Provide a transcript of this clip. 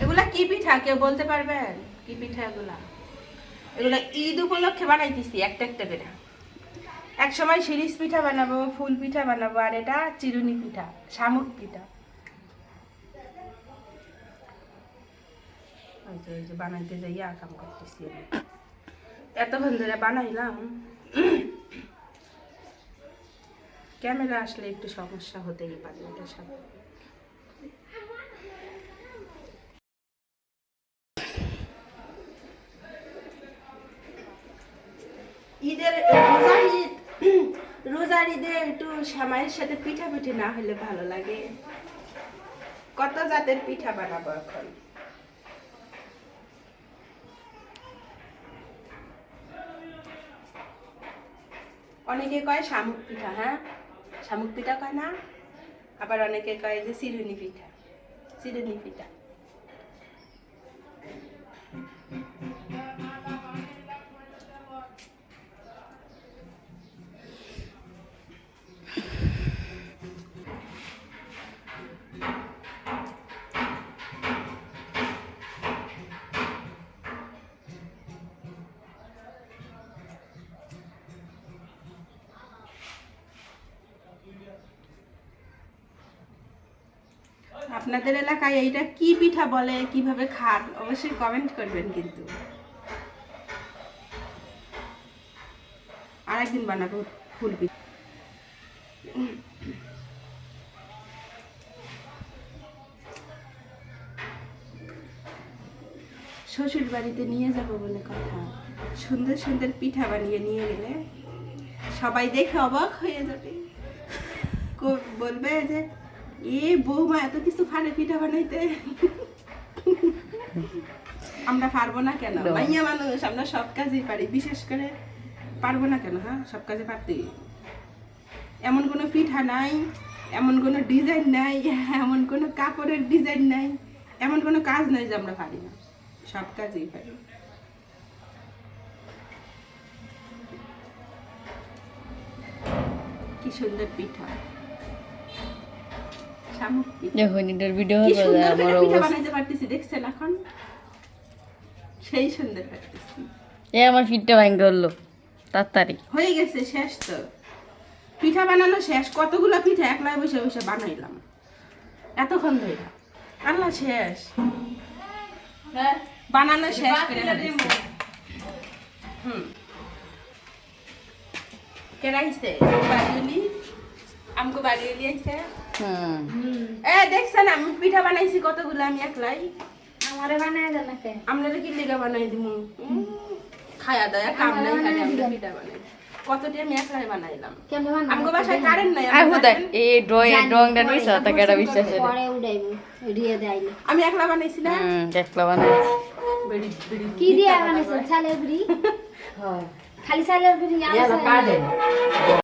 এগুলা কি পিঠা কেউ বলতে পারবেন? কি পিঠা এগুলা? এগুলা ঈদ উপলক্ষে বানাইতেছি একটা একটা করে। এক সময় শিরিষ পিঠা বানাবো, ফুল পিঠা বানাবো, আর এটা চিরুনি পিঠা, শামুক পিঠা। এই যে বানাইতে যাইয়া কাম করতেছি আমি। এতক্ষণ ধরে বানাইলাম। ক্যামেরা আসলে একটু সমস্যা হতেই পারে, এটা স্বাভাবিক। ঈদের রোজার ঈদে একটু সামাইয়ের সাথে পিঠা পিঠে না হলে ভালো লাগে। কত জাতের পিঠা বানাবো এখন। অনেকে কয় শামুক পিঠা, হ্যাঁ শামুক পিঠা কয় না, আবার অনেকে কয় যে চিরুনি পিঠা, চিরুনি পিঠা। আপনাদের এলাকায় এইটা কি পিঠা বলে, কিভাবে খান, অবশ্যই কমেন্ট করবেন কিন্তু। আরেকদিন বানাবো ফুল পিঠা। শ্বশুর বাড়িতে নিয়ে যাব বলে কথা, সুন্দর সুন্দর পিঠা বানিয়ে নিয়ে গেলে সবাই দেখে অবাক হয়ে যাবে, বলবে যে এ বৌমা এত কিছু পারে পিঠা বানাইতে। আমরা পারবো না কেন? মাইয়া মানুষ, আমরা সব কাজই পারি, বিশেষ করে পারবো না কেন? হ্যাঁ, সব কাজে পারতে। এমন কোনো পিঠা নাই, এমন কোনো ডিজাইন নাই, এমন কোনো কাপড়ের ডিজাইন নাই, এমন কোনো কাজ নাই যে আমরা পারি না, সব কাজই পারি। কি সুন্দর পিঠা, শামুক পিঠা। যখন এটার ভিডিও কি হবে সুন্দর আমার করে পিঠা অবস্থা বানাইতে পারতেছি, দেখছেন এখন? সেই সুন্দর পারতেছি। এই আমার ফিটটা ভাঙে হলো তাড়াতাড়ি হয়ে গেছে, শেষ তো। পিঠা বানানো শেষ। কতগুলো পিঠা একলাই বসে বসে বানাইলাম এতক্ষণ ধরে। আল্লাহ শেষ, বানানো শেষ করে ফেলেছি। কেরাইছে বাড়িওলি, আমগো বাড়িওলি আইছে। এ দেখছেন আমি পিঠা বানাইছি কতগুলো, আমি একলাই। আমারে বানায় দেন নাকি? আপনারা কি লেগা বানাই দিমু? খায়া দায়া কাম নাই, খালি আমরা পিঠা বানাই। কতটি আমি একলাই বানাইলাম। কেমনে বানায়? আমগো বাসায় কারেন্ট নাই। আই হুদা এই ড্রয়িংটা নিছ তাকে এটা বিশ্বাস করে পরে উড়াইবো রিয়ে দেইলে। আমি একলা বানাইছি না? দেখলা বানাই কি দিয়া বানাইছেন? চালের গুড়ি? হ্যাঁ, খালি চালের গুড়ি আছে।